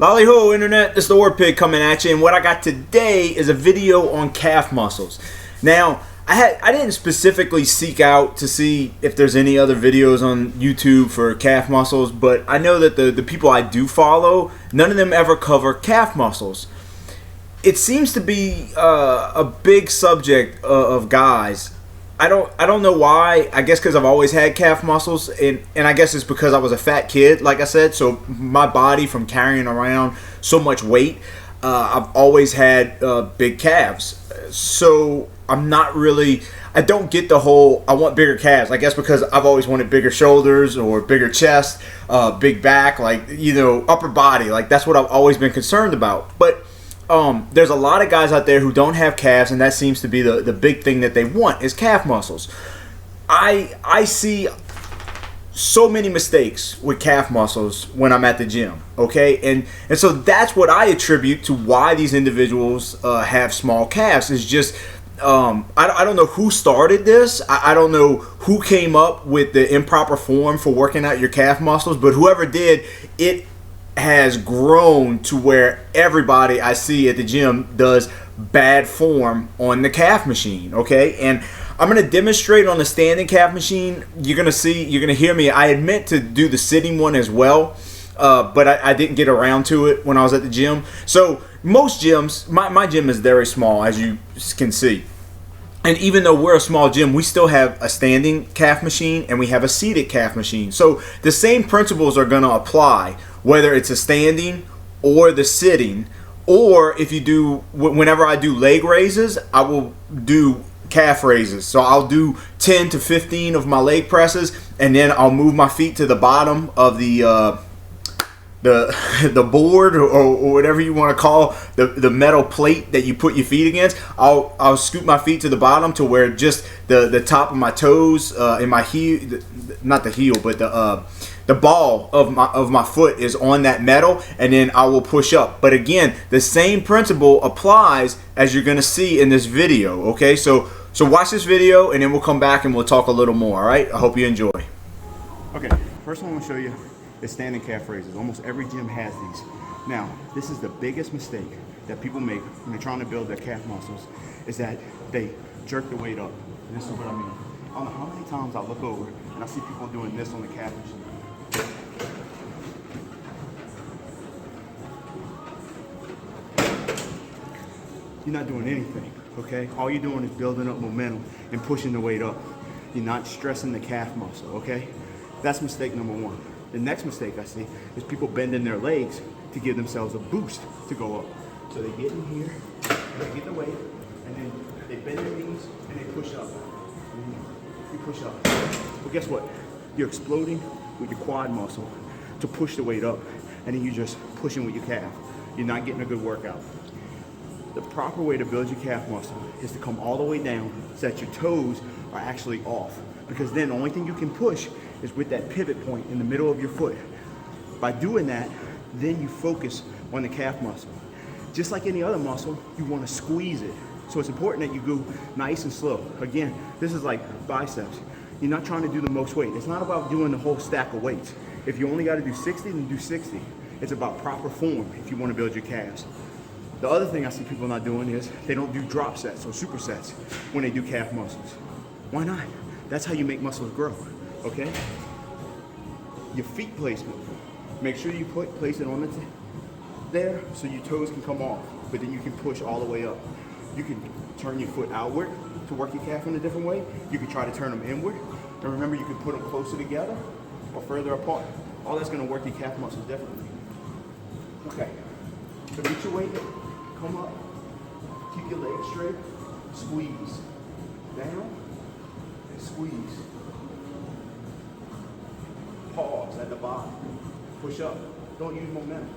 Lolly ho, internet, this is the Orpig coming at you, and what I got today is a video on calf muscles. Now, I didn't specifically seek out to see if there's any other videos on YouTube for calf muscles, but I know that the people I do follow, none of them ever cover calf muscles. It seems to be a big subject of guys. I don't know why. I guess because I've always had calf muscles, and I guess it's because I was a fat kid, like I said. So my body, from carrying around so much weight, I've always had big calves. So I'm not really. I don't get the whole I want bigger calves. I guess because I've always wanted bigger shoulders or bigger chest, big back, like upper body. Like that's what I've always been concerned about. But there's a lot of guys out there who don't have calves, and that seems to be the big thing that they want is calf muscles. I see so many mistakes with calf muscles when I'm at the gym, okay? And so that's what I attribute to why these individuals have small calves. Is just I don't know who started this. I don't know who came up with the improper form for working out your calf muscles, but whoever did, it has grown to where everybody I see at the gym does bad form on the calf machine, okay? And I'm going to demonstrate on the standing calf machine. You're going to hear me. I admit to do the sitting one as well, but I didn't get around to it when I was at the gym. So most gyms, my gym is very small, as you can see. And even though we're a small gym, we still have a standing calf machine and we have a seated calf machine. So the same principles are going to apply, whether it's a standing or the sitting, or if you do, whenever I do leg raises, I will do calf raises. So I'll do 10 to 15 of my leg presses, and then I'll move my feet to the bottom of the board or whatever you want to call the metal plate that you put your feet against. I'll scoot my feet to the bottom to where just the top of my toes and my heel, not the heel, but the ball of my foot is on that metal, and then I will push up. But again, the same principle applies as you're gonna see in this video. Okay, so watch this video, and then we'll come back and we'll talk a little more. All right, I hope you enjoy. Okay, first one I'm gonna show you is standing calf raises. Almost every gym has these. Now, this is the biggest mistake that people make when they're trying to build their calf muscles, is that they jerk the weight up. And this is what I mean. I don't know how many times I look over and I see people doing this on the calf machine. You're not doing anything, okay? All you're doing is building up momentum and pushing the weight up. You're not stressing the calf muscle, okay? That's mistake number one. The next mistake I see is people bending their legs to give themselves a boost to go up. So they get in here, they get the weight, and then they bend their knees and they push up. You push up. Well, guess what? You're exploding with your quad muscle to push the weight up, and then you're just pushing with your calf. You're not getting a good workout. The proper way to build your calf muscle is to come all the way down so that your toes are actually off. Because then the only thing you can push is with that pivot point in the middle of your foot. By doing that, then you focus on the calf muscle. Just like any other muscle, you want to squeeze it. So it's important that you go nice and slow. Again, this is like biceps. You're not trying to do the most weight. It's not about doing the whole stack of weights. If you only got to do 60, then do 60. It's about proper form if you want to build your calves. The other thing I see people not doing is they don't do drop sets or supersets when they do calf muscles. Why not? That's how you make muscles grow, okay? Your feet placement. Make sure you place it on there so your toes can come off, but then you can push all the way up. You can turn your foot outward to work your calf in a different way. You can try to turn them inward. And remember, you can put them closer together or further apart. All that's gonna work your calf muscles differently. Okay, so get your weight, come up, keep your legs straight, squeeze, down, and squeeze. Pause at the bottom, push up, don't use momentum.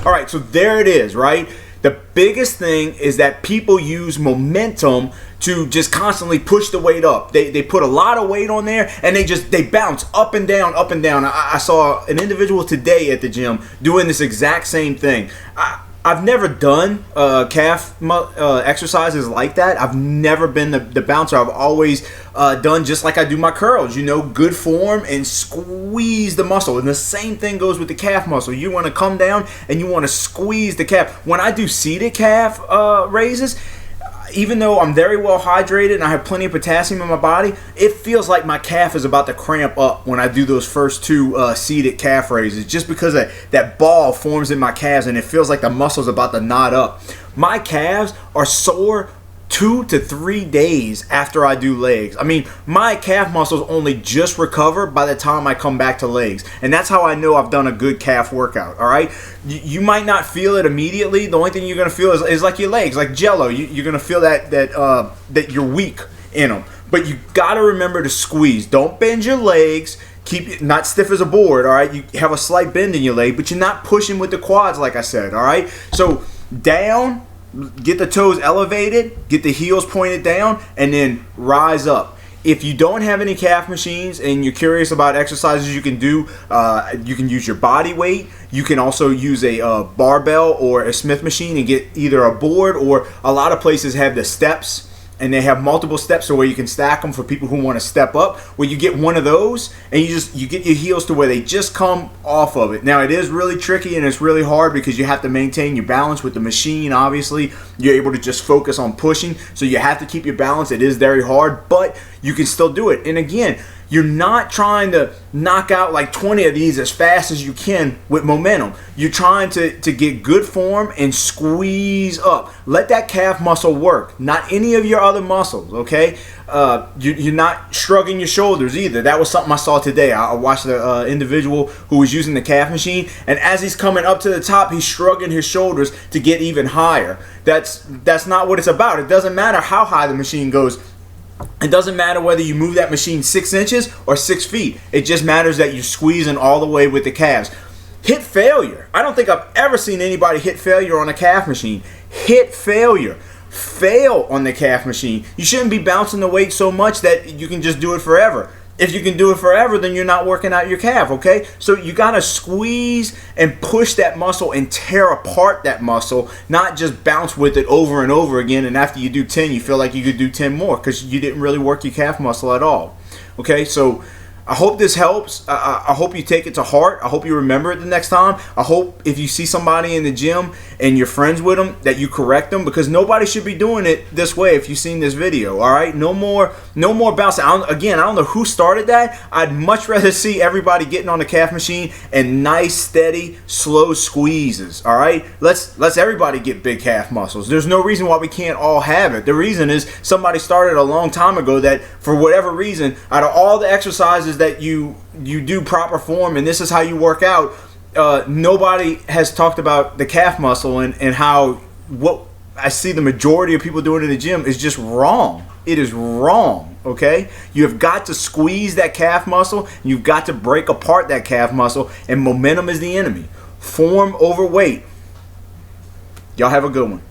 All right, so there it is, right? The biggest thing is that people use momentum to just constantly push the weight up. They put a lot of weight on there, and they bounce up and down, up and down. I saw an individual today at the gym doing this exact same thing. I've never done calf exercises like that. I've never been the bouncer. I've always done just like I do my curls, you know, good form and squeeze the muscle. And the same thing goes with the calf muscle. You want to come down and you want to squeeze the calf. When I do seated calf raises, even though I'm very well hydrated and I have plenty of potassium in my body, it feels like my calf is about to cramp up when I do those first two seated calf raises, just because that ball forms in my calves and it feels like the muscle's about to knot up. My calves are sore 2 to 3 days after I do legs. I mean, my calf muscles only just recover by the time I come back to legs. And that's how I know I've done a good calf workout, all right? You might not feel it immediately. The only thing you're going to feel is like your legs, like Jello. You're going to feel that you're weak in them. But you got to remember to squeeze. Don't bend your legs. Keep it not stiff as a board, all right? You have a slight bend in your leg, but you're not pushing with the quads like I said, all right? So down, get the toes elevated, get the heels pointed down, and then rise up. If you don't have any calf machines and you're curious about exercises you can do, you can use your body weight. You can also use a barbell or a Smith machine and get either a board, or a lot of places have the steps, and they have multiple steps so where you can stack them for people who want to step up, where you get one of those and you get your heels to where they just come off of it. Now, it is really tricky and it's really hard because you have to maintain your balance with the machine. Obviously, you're able to just focus on pushing, so you have to keep your balance. It is very hard, but you can still do it. And again, you're not trying to knock out like 20 of these as fast as you can with momentum. You're trying to get good form and squeeze up. Let that calf muscle work, not any of your other muscles, okay? You're not shrugging your shoulders either. That was something I saw today. I watched the individual who was using the calf machine, and as he's coming up to the top, he's shrugging his shoulders to get even higher. That's not what it's about. It doesn't matter how high the machine goes. It doesn't matter whether you move that machine 6 inches or 6 feet. It just matters that you're squeezing all the way with the calves. Hit failure. I don't think I've ever seen anybody hit failure on a calf machine. Hit failure. Fail on the calf machine. You shouldn't be bouncing the weight so much that you can just do it forever. If you can do it forever, then you're not working out your calf, okay? So you got to squeeze and push that muscle and tear apart that muscle, not just bounce with it over and over again, and after you do 10, you feel like you could do 10 more because you didn't really work your calf muscle at all, okay? So I hope this helps. I hope you take it to heart. I hope you remember it the next time. I hope if you see somebody in the gym and you're friends with them that you correct them, because nobody should be doing it this way. If you've seen this video, all right, no more bouncing. I don't know who started that. I'd much rather see everybody getting on the calf machine and nice, steady, slow squeezes. All right, let's everybody get big calf muscles. There's no reason why we can't all have it. The reason is somebody started a long time ago that for whatever reason, out of all the exercises that you do proper form and this is how you work out, nobody has talked about the calf muscle and how what I see the majority of people doing in the gym is just wrong. It is wrong, okay? You have got to squeeze that calf muscle. You've got to break apart that calf muscle, and momentum is the enemy. Form over weight. Y'all have a good one.